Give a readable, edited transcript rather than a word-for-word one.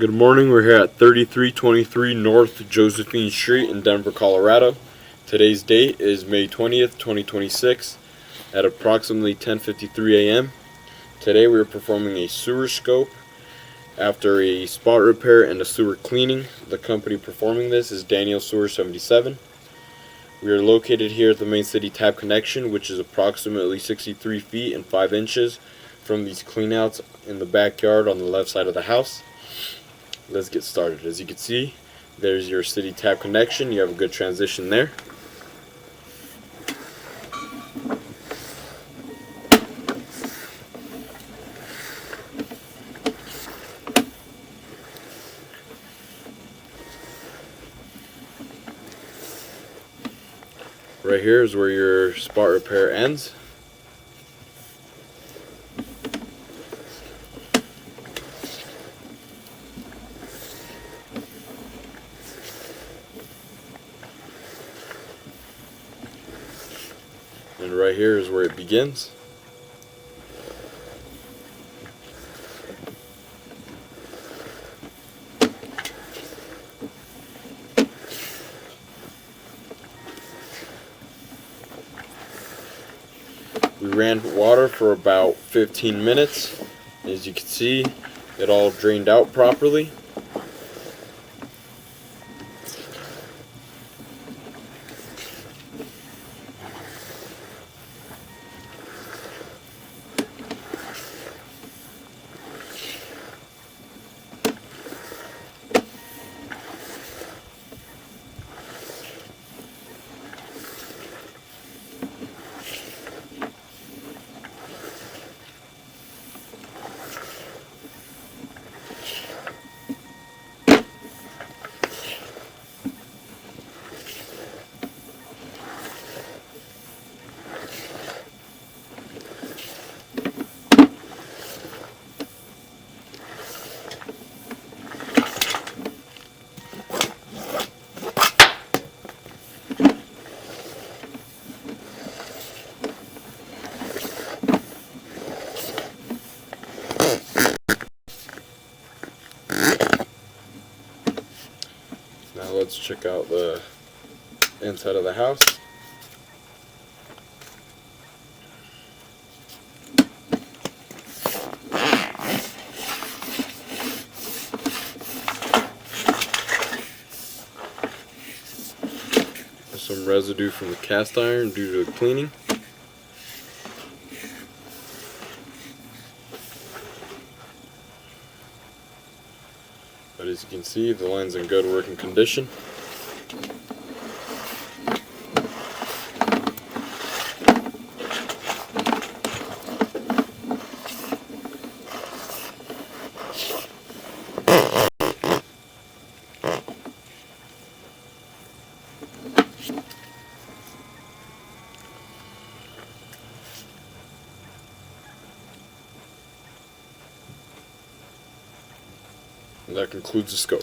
Good morning. We're here at 3323 North Josephine Street in Denver, Colorado. Today's date is May 20th, 2026 at approximately 10:53 a.m. Today we are performing a sewer scope after a spot repair and a sewer cleaning. The company performing this is Daniel Sewer 77. We are located here at the main city tap connection, which is approximately 63 feet and 5 inches from these cleanouts in the backyard on the left side of the house. Let's get started. As you can see, there's your city tap connection. You have a good transition there. Right here is where your spot repair ends. And right here is where it begins. We ran water for about 15 minutes. As you can see, it all drained out properly. Now let's check out the inside of the house. There's some residue from the cast iron due to the cleaning. But as you can see, the line's in good working condition. And that concludes the scope.